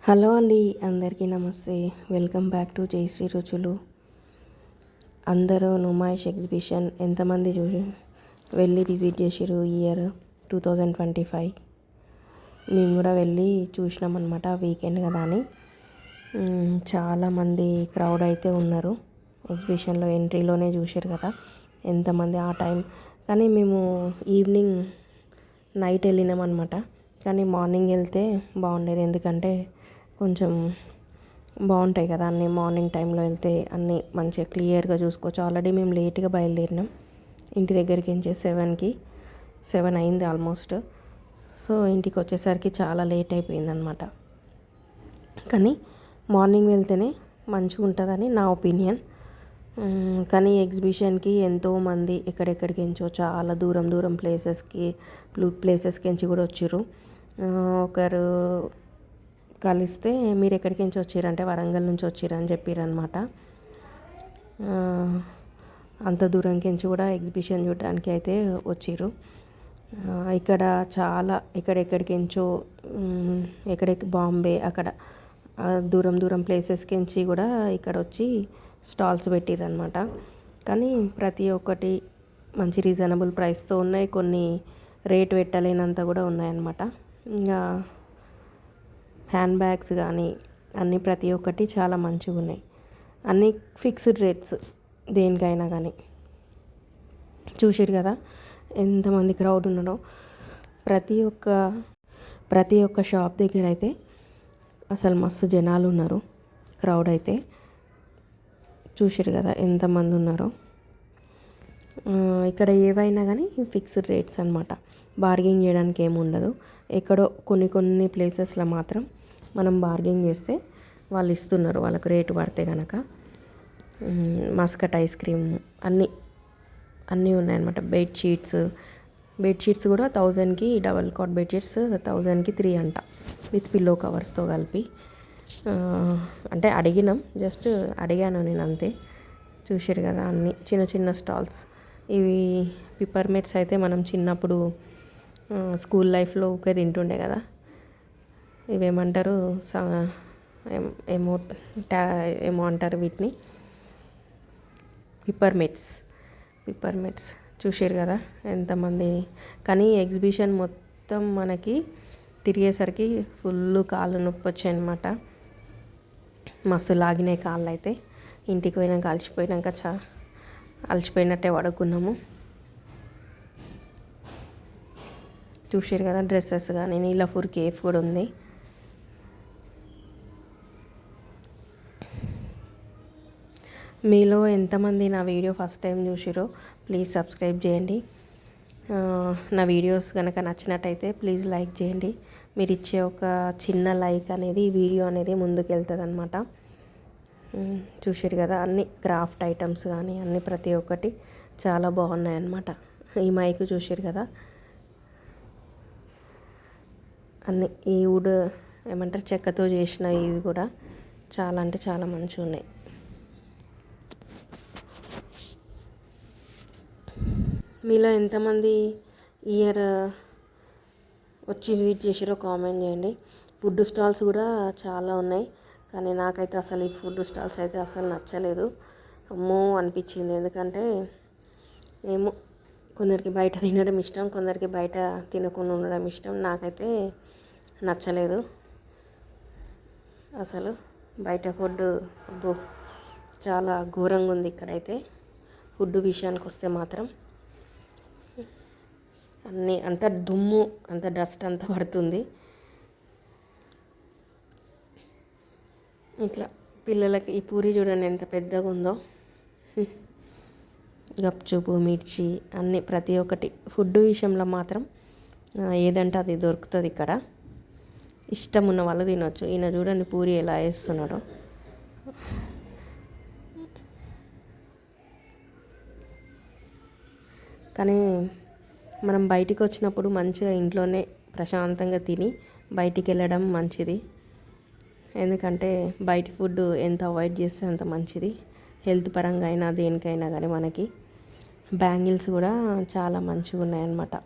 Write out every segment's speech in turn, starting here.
Hello అండి, అందరికీ నమస్తే. వెల్కమ్ బ్యాక్ టు జయశ్రీ రుచులు. అందరూ నుమాయిష్ ఎగ్జిబిషన్ ఎంతమంది వెళ్ళి విజిట్ చేసిరు ఇయర్ 2025. మేము కూడా వెళ్ళి చూసినాం అనమాట. వీకెండ్ కదా అని చాలామంది క్రౌడ్ అయితే ఉన్నారు. ఎగ్జిబిషన్లో ఎంట్రీలోనే చూసారు కదా ఎంతమంది ఆ టైం. కానీ మేము ఈవినింగ్ నైట్ వెళ్ళినాం అనమాట. కానీ మార్నింగ్ వెళ్తే బాగుండేది, ఎందుకంటే కొంచెం బాగుంటాయి కదా అన్నీ. మార్నింగ్ టైంలో వెళ్తే అన్నీ మంచిగా క్లియర్గా చూసుకోవచ్చు. ఆల్రెడీ మేము లేట్గా బయలుదేరినాం ఇంటి దగ్గరికి. 7 అయింది ఆల్మోస్ట్. సో ఇంటికి వచ్చేసరికి చాలా లేట్ అయిపోయింది అనమాట. కానీ మార్నింగ్ వెళ్తేనే మంచిగా ఉంటుందని నా ఒపీనియన్. కానీ ఎగ్జిబిషన్కి ఎంతోమంది ఎక్కడెక్కడికి ఎంచో చాలా దూరం ప్లేసెస్కి ఎంచి కూడా వచ్చారు. ఒకరు కలిస్తే మీరు ఎక్కడికి నుంచి వచ్చారంటే వరంగల్ నుంచి వచ్చారని చెప్పారనమాట. అంత దూరంకి నుంచి కూడా ఎగ్జిబిషన్ చూడడానికి అయితే వచ్చారు. ఇక్కడ చాలా ఎక్కడెక్కడికి ఎంచో బాంబే అక్కడ దూరం ప్లేసెస్కి ఎంచి కూడా ఇక్కడ వచ్చి స్టాల్స్ పెట్టిరనమాట. కానీ ప్రతి ఒక్కటి మంచి రీజనబుల్ ప్రైస్తో ఉన్నాయి. కొన్ని రేట్ పెట్టలేనంత కూడా ఉన్నాయన్నమాట. ఇంకా హ్యాండ్ బ్యాగ్స్ కానీ అన్నీ ప్రతి ఒక్కటి చాలా మంచిగా ఉన్నాయి. అన్నీ ఫిక్స్డ్ రేట్స్ దేనికైనా కానీ. చూసారు కదా ఎంతమంది క్రౌడ్ ఉన్నారో. ప్రతి ఒక్క షాప్ దగ్గర అయితే అసలు మస్తు జనాలు ఉన్నారు. క్రౌడ్ అయితే చూసారు కదా ఎంతమంది ఉన్నారో. ఇక్కడ ఏవైనా కానీ ఫిక్స్డ్ రేట్స్ అనమాట. బార్గెన్ చేయడానికి ఏమి ఉండదు. ఎక్కడో కొన్ని ప్లేసెస్లో మాత్రం మనం బార్గెన్ చేస్తే వాళ్ళు ఇస్తున్నారు, వాళ్ళకు రేటు పడితే కనుక. మస్కట్ ఐస్ క్రీమ్ అన్నీ ఉన్నాయన్నమాట. బెడ్షీట్స్ కూడా 1000కి డబల్ కాట్ బెడ్షీట్స్ 1000కి 3 అంట, విత్ పిల్లో కవర్స్తో కలిపి. అంటే జస్ట్ అడిగాను నేను అంతే. చూసారు కదా అన్నీ చిన్న స్టాల్స్. ఇవి పిప్పర్మెంట్స్ అయితే మనం చిన్నప్పుడు స్కూల్ లైఫ్లో ఊకే తింటుండే కదా. ఇవేమంటారు ఏమో అంటారు వీటిని, పిప్పర్మెంట్స్. చూసారు కదా ఎంతమంది. కానీ ఎగ్జిబిషన్ మొత్తం మనకి తిరిగేసరికి ఫుల్ కాళ్ళు నొప్పి వచ్చాయన్నమాట. మస్తు లాగినాయి కాళ్ళు అయితే. ఇంటికి పోయినాక అలసిపోయినట్టే పడుకున్నాము. చూసారు కదా డ్రెస్సెస్ కానీ నీలఫూర్ కేఫ్ కూడా ఉంది. మీలో ఎంతమంది నా వీడియో ఫస్ట్ టైం చూసిరో ప్లీజ్ సబ్స్క్రైబ్ చేయండి. నా వీడియోస్ కనుక నచ్చినట్టయితే ప్లీజ్ లైక్ చేయండి. మీరు ఇచ్చే ఒక చిన్న లైక్ అనేది ఈ వీడియో అనేది ముందుకు వెళ్తుంది అనమాట. చూసారు కదా అన్ని క్రాఫ్ట్ ఐటమ్స్ కానీ అన్నీ ప్రతి ఒక్కటి చాలా బాగున్నాయి అన్నమాట. ఈ మైక్ చూసారు కదా అన్నీ ఈ వుడ్ ఏమంటారు చెక్కతో చేసిన ఇవి కూడా చాలా అంటే చాలా మంచిగా ఉన్నాయి. మీలో ఎంతమంది ఇయర్ వచ్చి విజిట్ చేసారో కామెంట్ చేయండి. ఫుడ్ స్టాల్స్ కూడా చాలా ఉన్నాయి. కానీ నాకైతే అసలు ఈ ఫుడ్ స్టాల్స్ అయితే అసలు నచ్చలేదు. అమ్మో అనిపించింది. ఎందుకంటే ఏమో కొందరికి బయట తినడం ఇష్టం, కొందరికి బయట తినకుండా ఉండడం ఇష్టం. నాకైతే నచ్చలేదు అసలు. బయట ఫుడ్ అబ్బో చాలా ఘోరంగా ఉంది ఇక్కడైతే. ఫుడ్ విషయానికి వస్తే మాత్రం అంత దుమ్ము, అంత డస్ట్ అంతా పడుతుంది. ఇట్లా పిల్లలకి ఈ పూరి చూడండి ఎంత పెద్దగా ఉందో. గప్చుపు, మిర్చి అన్నీ ప్రతి ఒక్కటి ఫుడ్ విషయంలో మాత్రం ఏదంటే అది దొరుకుతుంది ఇక్కడ. ఇష్టం ఉన్న వాళ్ళు తినొచ్చు. ఈయన చూడండి పూరి ఎలా వేస్తున్నాడో. కానీ మనం బయటికి వచ్చినప్పుడు మంచిగా ఇంట్లోనే ప్రశాంతంగా తిని బయటికి వెళ్ళడం మంచిది. ఎందుకంటే బయట ఫుడ్ ఎంత అవాయిడ్ చేస్తే అంత మంచిది. హెల్త్ పరంగా అయినా దేనికైనా కానీ మనకి. బ్యాంగిల్స్ కూడా చాలా మంచిగా ఉన్నాయన్నమాట.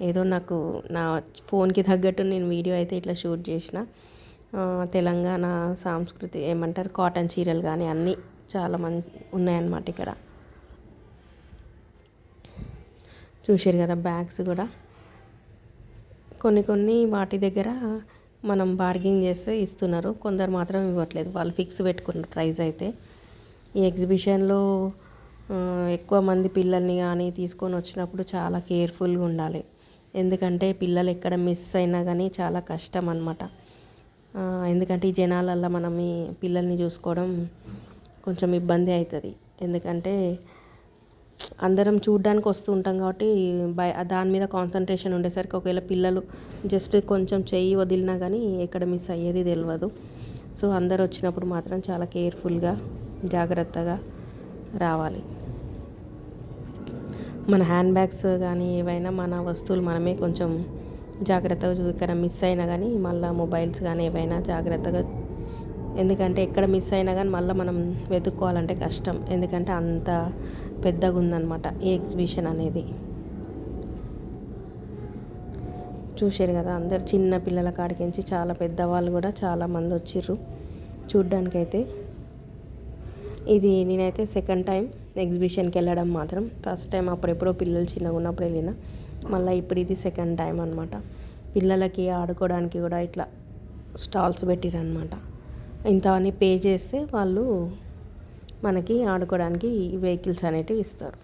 ఏదో నాకు నా ఫోన్కి తగ్గట్టు నేను వీడియో అయితే ఇట్లా షూట్ చేసిన. తెలంగాణ సంస్కృతి ఏమంటారు కాటన్ చీరలు కానీ అన్నీ చాలా ఉన్నాయన్నమాట ఇక్కడ. చూసారు కదా బ్యాగ్స్ కూడా కొన్ని వాటి దగ్గర మనం బార్గెన్ చేస్తే ఇస్తున్నారు, కొందరు మాత్రం ఇవ్వట్లేదు, వాళ్ళు ఫిక్స్ పెట్టుకున్నారు ప్రైస్ అయితే. ఈ ఎగ్జిబిషన్లో ఎక్కువ మంది పిల్లల్ని కానీ తీసుకొని వచ్చినప్పుడు చాలా కేర్ఫుల్గా ఉండాలి, ఎందుకంటే పిల్లలు ఎక్కడ మిస్ అయినా కానీ చాలా కష్టం అన్నమాట. ఎందుకంటే ఈ జనాలల్లో మనం ఈ పిల్లల్ని చూసుకోవడం కొంచెం ఇబ్బంది అవుతుంది, ఎందుకంటే అందరం చూడ్డానికి వస్తూ ఉంటాం కాబట్టి దాని మీద కాన్సన్ట్రేషన్ ఉండేసరికి ఒకవేళ పిల్లలు జస్ట్ కొంచెం చెయ్యి వదిలినా కానీ ఎక్కడ మిస్ అయ్యేది తెలియదు. సో అందరు వచ్చినప్పుడు మాత్రం చాలా కేర్ఫుల్గా జాగ్రత్తగా రావాలి. మన హ్యాండ్ బ్యాగ్స్ కానీ ఏవైనా మన వస్తువులు మనమే కొంచెం జాగ్రత్తగా ఇక్కడ మిస్ అయినా కానీ మళ్ళీ మొబైల్స్ కానీ ఏవైనా జాగ్రత్తగా, ఎందుకంటే ఎక్కడ మిస్ అయినా కానీ మళ్ళీ మనం వెతుక్కోవాలంటే కష్టం, ఎందుకంటే అంత పెద్దగా ఉందన్నమాట ఈ ఎగ్జిబిషన్ అనేది. చూశారు కదా అందరు చిన్న పిల్లల కాడికించి చాలా పెద్దవాళ్ళు కూడా చాలామంది వచ్చిర్రు చూడ్డానికైతే. ఇది నేనైతే సెకండ్ టైం ఎగ్జిబిషన్కి వెళ్ళడం, మాత్రం ఫస్ట్ టైం అప్పుడెప్పుడో పిల్లలు చిన్నగా ఉన్నప్పుడు వెళ్ళిన, మళ్ళీ ఇప్పుడు ఇది సెకండ్ టైం అనమాట. పిల్లలకి ఆడుకోవడానికి కూడా ఇట్లా స్టాల్స్ పెట్టిరనమాట. ఇంతవన్నీ పే చేస్తే వాళ్ళు మనకి ఆడుకోవడానికి వెహికల్స్ అనేటివి ఇస్తారు.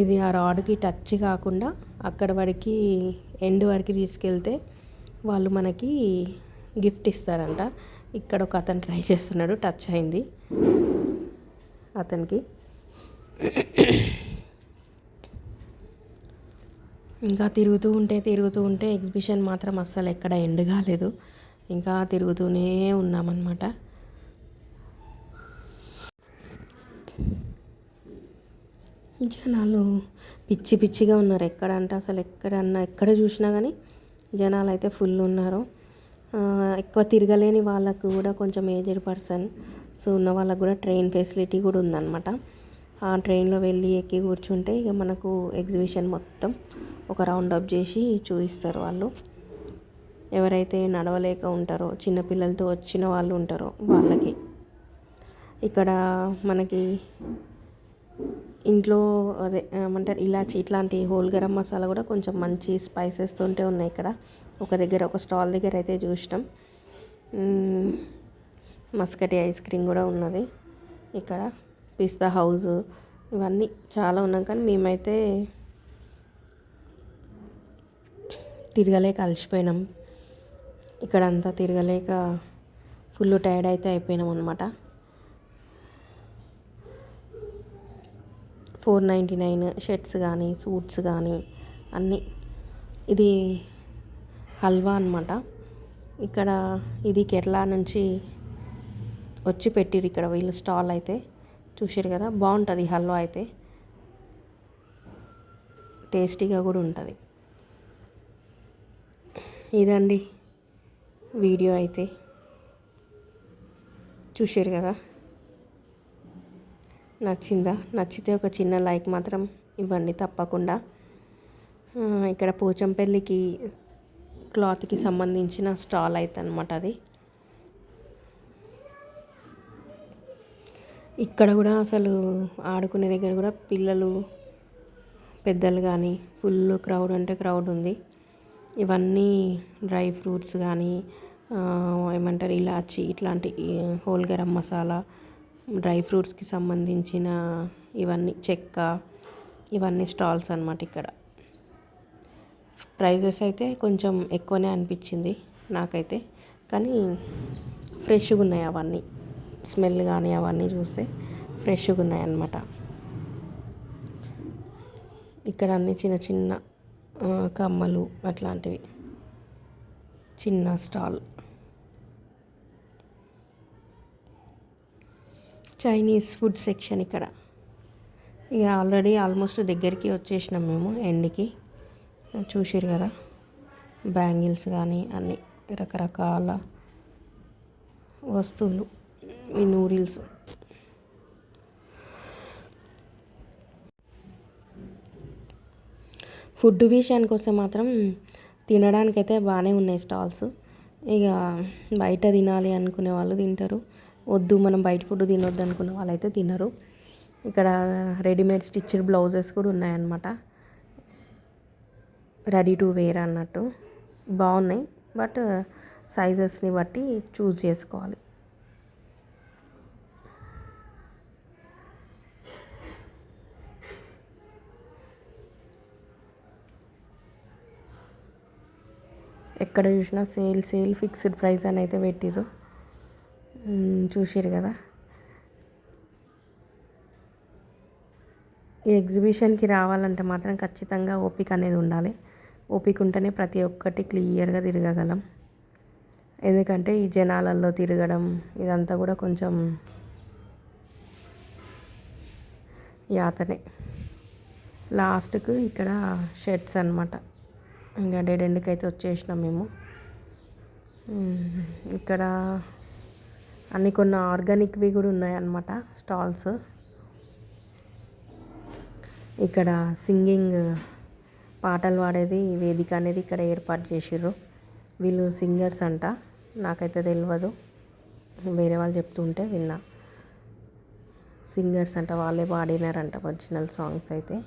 ఇది ఆ రాడ్కి టచ్ కాకుండా అక్కడ వరకు ఎండ్ వరకు తీసుకెళ్తే వాళ్ళు మనకి గిఫ్ట్ ఇస్తారంట. ఇక్కడ ఒక అతను ట్రై చేస్తున్నాడు, టచ్ అయింది అతనికి. ఇంకా తిరుగుతూ ఉంటే ఎగ్జిబిషన్ మాత్రం అస్సలు ఎక్కడ ఎండ్ కాలేదు, ఇంకా తిరుగుతూనే ఉన్నామన్నమాట. జనాలు పిచ్చిగా ఉన్నారు, ఎక్కడ అసలు ఎక్కడ చూసినా కానీ జనాలు అయితే ఫుల్ ఉన్నారు. ఎక్కువ తిరగలేని వాళ్ళకు కూడా కొంచెం ఏజ్డ్ పర్సన్ సో ఉన్న వాళ్ళకు కూడా ట్రైన్ ఫెసిలిటీ కూడా ఉందన్నమాట. ఆ ట్రైన్లో వెళ్ళి ఎక్కి కూర్చుంటే ఇక మనకు ఎగ్జిబిషన్ మొత్తం ఒక రౌండ్ అప్ చేసి చూపిస్తారు వాళ్ళు. ఎవరైతే నడవలేక ఉంటారో, చిన్నపిల్లలతో వచ్చిన వాళ్ళు ఉంటారో వాళ్ళకి. ఇక్కడ మనకి ఇంట్లో అదే ఏమంటారు ఇలాచి ఇట్లాంటి హోల్ గరం మసాలా కూడా కొంచెం మంచి స్పైసెస్ తోటే ఉన్నాయి ఇక్కడ. ఒక స్టాల్ దగ్గర అయితే చూసినాం. మస్కటి ఐస్ క్రీమ్ కూడా ఉన్నది ఇక్కడ. పిస్తా హౌస్ ఇవన్నీ చాలా ఉన్నాయి, కానీ మేమైతే తిరగలేక అలసిపోయినాం. ఇక్కడంతా తిరగలేక ఫుల్ టైర్డ్ అయితే అయిపోయినాం అనమాట. 499 షర్ట్స్ కానీ సూట్స్ కానీ అన్నీ. ఇది హల్వా అనమాట. ఇక్కడ ఇది కేరళ నుంచి వచ్చి పెట్టిరు ఇక్కడ వీళ్ళు స్టాల్ అయితే. చూసారు కదా బాగుంటుంది హల్వా అయితే, టేస్టీగా కూడా ఉంటుంది. ఇదండి వీడియో అయితే, చూసారు కదా. నచ్చిందా? నచ్చితే ఒక చిన్న లైక్ మాత్రం ఇవ్వండి తప్పకుండా. ఇక్కడ పోచంపల్లికి క్లాత్కి సంబంధించిన స్టాల్ అయితే అనమాట అది. ఇక్కడ కూడా అసలు ఆడుకునే దగ్గర కూడా పిల్లలు పెద్దలు కానీ ఫుల్ క్రౌడ్ అంటే క్రౌడ్ ఉంది. ఇవన్నీ డ్రై ఫ్రూట్స్ కానీ ఏమంటారు ఇలాచి ఇట్లాంటి హోల్ గరం మసాలా, డ్రై ఫ్రూట్స్కి సంబంధించిన ఇవన్నీ చెక్క, ఇవన్నీ స్టాల్స్ అనమాట ఇక్కడ. ప్రైజెస్ అయితే కొంచెం ఎక్కువనే అనిపించింది నాకైతే, కానీ ఫ్రెష్గా ఉన్నాయి అవన్నీ. స్మెల్ కానీ అవన్నీ చూస్తే ఫ్రెష్గా ఉన్నాయి అన్నమాట. ఇక్కడ అన్ని చిన్న కమ్మలు అట్లాంటివి చిన్న స్టాల్. చైనీస్ ఫుడ్ సెక్షన్ ఇక్కడ. ఇక ఆల్మోస్ట్ దగ్గరికి వచ్చేసినాం మేము ఎండ్కి. చూసారు కదా బ్యాంగిల్స్ కానీ అన్ని రకరకాల వస్తువులు. ఈ నూడిల్స్ ఫుడ్ విషయానికి వస్తే మాత్రం తినడానికైతే బాగానే ఉన్నాయి స్టాల్స్. ఇక బయట తినాలి అనుకునే వాళ్ళు తింటారు, వద్దు మనం బయట ఫుడ్ తినొద్దు అనుకునే వాళ్ళైతే తినరు. ఇక్కడ రెడీమేడ్ స్టిచ్డ్ బ్లౌజెస్ కూడా ఉన్నాయన్నమాట, రెడీ టు వేర్ అన్నట్టు. బాగున్నాయి, బట్ సైజెస్ని బట్టి చూస్ చేసుకోవాలి. ఎక్కడ చూసినా సేల్ ఫిక్స్డ్ ప్రైస్ అని అయితే పెట్టిర్రు. చూసిర్రు కదా. ఈ ఎగ్జిబిషన్కి రావాలంటే మాత్రం ఖచ్చితంగా ఓపిక అనేది ఉండాలి. ఓపిక ఉంటేనే ప్రతి ఒక్కటి క్లియర్గా తిరగగలం. ఎందుకంటే ఈ జనాలల్లో తిరగడం ఇదంతా కూడా కొంచెం యాతనే. లాస్ట్కు ఇక్కడ షర్ట్స్ అనమాట. ఇంకా డెడ్ ఎండ్కి అయితే వచ్చేసినాం మేము. ఇక్కడ అన్ని కొన్ని ఆర్గానిక్వి కూడా ఉన్నాయన్నమాట స్టాల్స్. ఇక్కడ సింగింగ్ పాటలు పాడేది వేదిక అనేది ఇక్కడ ఏర్పాటు చేసిర్రు. వీళ్ళు సింగర్స్ అంట, నాకైతే తెలియదు, వేరే వాళ్ళు చెప్తుంటే విన్నా. సింగర్స్ అంట, వాళ్ళే పాడినారంట ఒరిజినల్ సాంగ్స్ అయితే.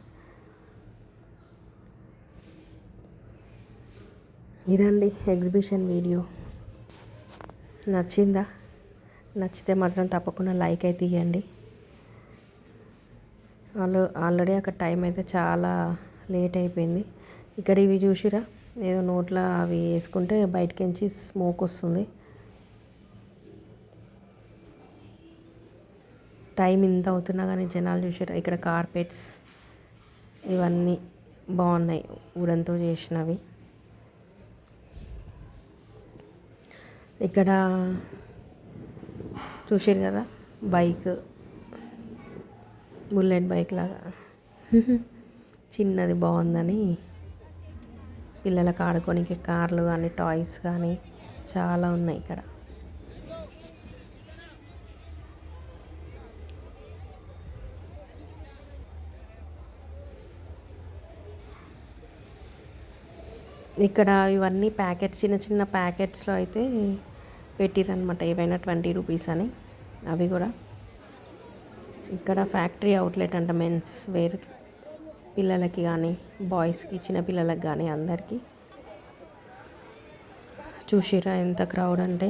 ఇదండి ఎగ్జిబిషన్ వీడియో. నచ్చిందా? నచ్చితే మాత్రం తప్పకుండా లైక్ అయితే ఇవ్వండి. ఆల్రెడీ అక్కడ టైం అయితే చాలా లేట్ అయిపోయింది. ఇక్కడ ఇవి చూసిరా, ఏదో నోట్లో అవి వేసుకుంటే బయటకించి స్మోక్ వస్తుంది. టైం ఇంత అవుతున్నా కానీ జనాలు చూసిరా. ఇక్కడ కార్పెట్స్ ఇవన్నీ బాగున్నాయి, వుడన్తో చేసినవి. ఇక్కడ చూసారు కదా, బైక్, బుల్లెట్ బైక్ లాగా చిన్నది బాగుందని పిల్లలకు ఆడుకోనికి కార్లు కానీ టాయ్స్ కానీ చాలా ఉన్నాయి ఇక్కడ. ఇక్కడ ఇవన్నీ ప్యాకెట్స్, చిన్న చిన్న ప్యాకెట్స్లో అయితే పెట్టిరనమాట, ఏవైనా 20 రూపీస్ అని. అవి కూడా ఇక్కడ ఫ్యాక్టరీ అవుట్లెట్ అంట, మెన్స్ వేర్, పిల్లలకి కానీ బాయ్స్కి, చిన్న పిల్లలకి కానీ అందరికీ. చూసిరా ఎంత క్రౌడ్ అంటే.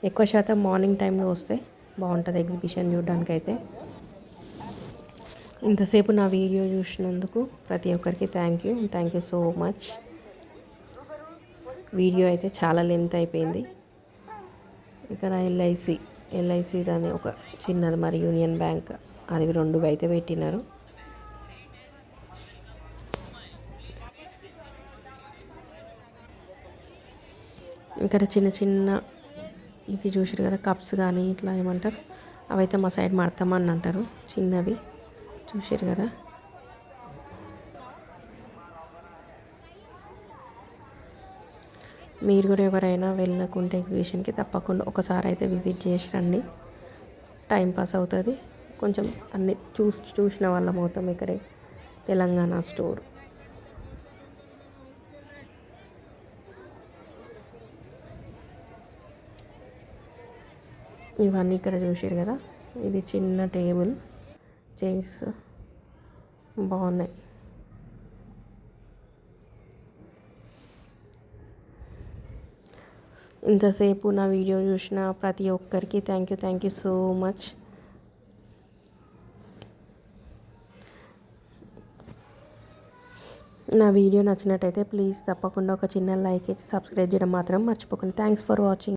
ఎక్కువ శాతం మార్నింగ్ టైంలో వస్తే బాగుంటుంది ఎగ్జిబిషన్ చూడడానికైతే. ఇంతసేపు నా వీడియో చూసినందుకు ప్రతి ఒక్కరికి thank you so much. Video అయితే చాలా లెంత్ అయిపోయింది. ఇక్కడ ఎల్ఐసి దాని ఒక చిన్నది, మరి యూనియన్ బ్యాంక్, అది 2 అయితే పెట్టినారు. ఇక్కడ చిన్న చిన్న ఇవి చూసారు కదా, కప్స్ కానీ ఇట్లా ఏమంటారు, అవైతే మా సైడ్ మడతామని అంటారు, చిన్నవి. చూసారు కదా. మీరు కూడా ఎవరైనా వెళ్ళకుంటే ఎగ్జిబిషన్కి తప్పకుండా ఒకసారి అయితే విజిట్ చేసి రండి. టైంపాస్ అవుతుంది కొంచెం. అన్ని చూసిన వాళ్ళం అవుతాం. ఇక్కడే తెలంగాణ స్టోర్. ఇవన్నీ ఇక్కడ చూసారు కదా, ఇది చిన్న టేబుల్, చైర్స్ బాగున్నాయి. ఇంతసేపు నా వీడియో చూసిన ప్రతి ఒక్కరికి థ్యాంక్ యూ సో మచ్. నా వీడియో నచ్చినట్టయితే ప్లీజ్ తప్పకుండా ఒక చిన్న లైక్ ఇచ్చి సబ్స్క్రైబ్ చేయడం మాత్రం మర్చిపోకండి. Thanks for watching.